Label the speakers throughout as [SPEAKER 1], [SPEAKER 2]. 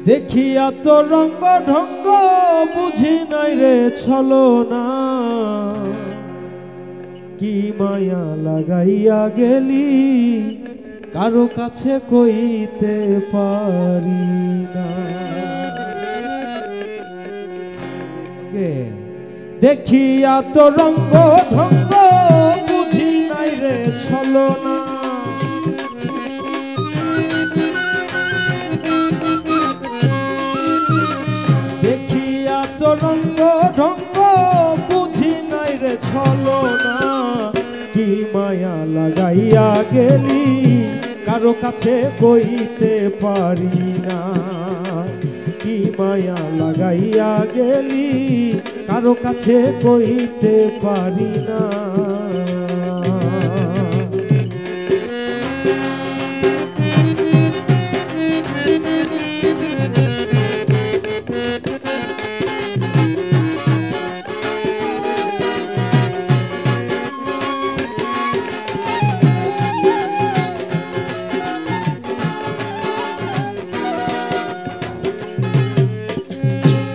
[SPEAKER 1] দেখিয়া তো রঙ্গ ঢঙ্গ বুঝি নাই রে ছলনা, কি মায়া লাগাইয়া গেলি কারো কাছে কইতে পারি না। দেখিয়া তো রঙ্গ ঢঙ্গ বুঝি নাই রে ছলনা, দেখিয়া তো রঙ্গ ঢঙ্গ বুঝি নাই রে ছলনা, কি মায়া লাগাইয়া গেলি কারো কাছে কইতে পারি না, কি মায়া লাগাইয়া গেলি কারো কাছে কইতে পারি না।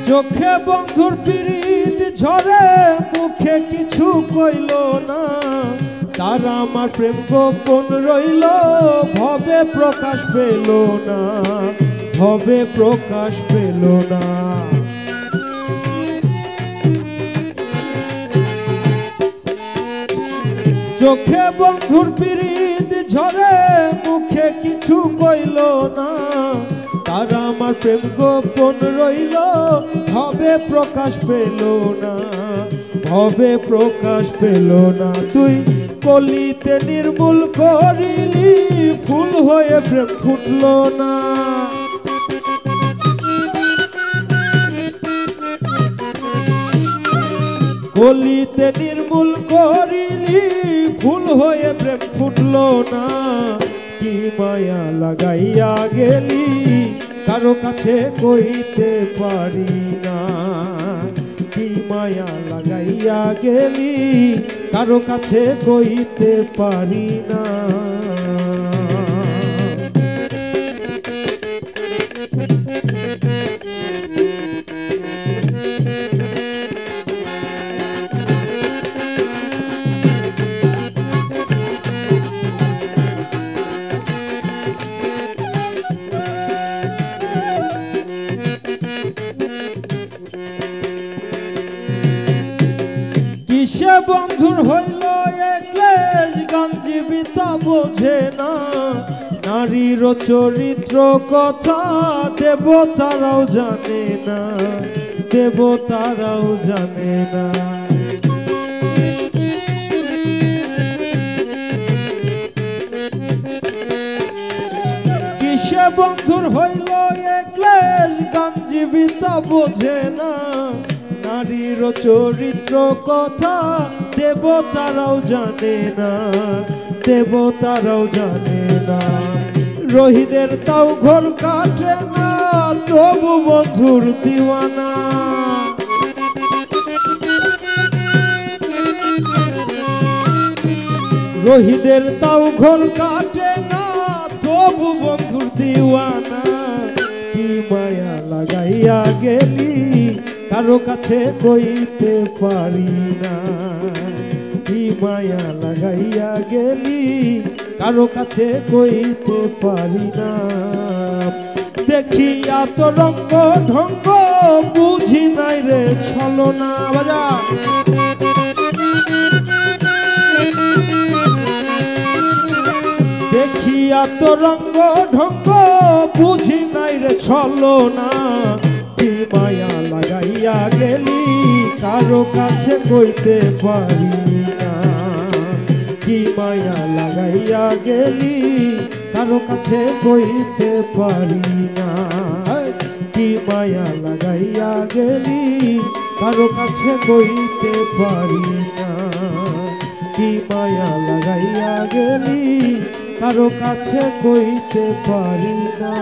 [SPEAKER 1] চোখে বন্ধুর পিরিত ঝরে মুখে কিছু কইল না, তার আমার প্রেম গোপন রইল ভবে প্রকাশ পেল না, ভবে প্রকাশ পেল না। চোখে বন্ধুর পিরিত ঝরে মুখে কিছু কইল না, তার আমার প্রেম গোপন রইল ভবে প্রকাশ পেল না, ভবে প্রকাশ পেল না। তুই কলিতে নির্মূল করিলি ফুল হয়ে প্রেম ফুটল না, কলিতে নির্মূল করিলি ফুল হয়ে প্রেম ফুটল না, কি মায়া লাগাইয়া গেলি কারো কাছে কইতে পারি না, কি মায়া লাগাইয়া গেলি কারো কাছে কইতে পারি না। কিসে বন্ধুর হইল একলেশ গাঞ্জীবিতা বোঝে না, নারীর চরিত্র কথা দেবতারাও জানে না, দেবতারাও জানে না। কিসে বন্ধুর হইল একলেশ গাঞ্জীবিতা বোঝে না, নারীর চরিত্র কথা দেবতারাও জানে না, দেবতারাও জানে না। রোহিদের তাও ঘর কাটে না তবু বন্ধুর দিওয়ানা, রোহিদের তাও ঘর কাটে না তবু বন্ধুর দিওয়ানা, কি মায়া লাগাইয়া গেলি কারো কাছে কইতে পারি না, কি মায়া লাগাইয়া গেলি কারো কাছে কইতে পারি না। দেখিয়া তো রঙ্গ ঢঙ্গ বুঝি নাই রে ছলনা, বাজা দেখিয়া তো রঙ্গ ঢঙ্গ বুঝি নাই রে ছলনা, কি মায়া লাগাইয়া গেলি কারো কাছে কইতে পারি না, কি মায়া লাগাইয়া গেলি কারো কাছে কইতে পারি না, কি মায়া লাগাইয়া গেলি কারো কাছে কইতে পারি না, কি মায়া লাগাইয়া গেলি কারো কাছে কইতে পারি না।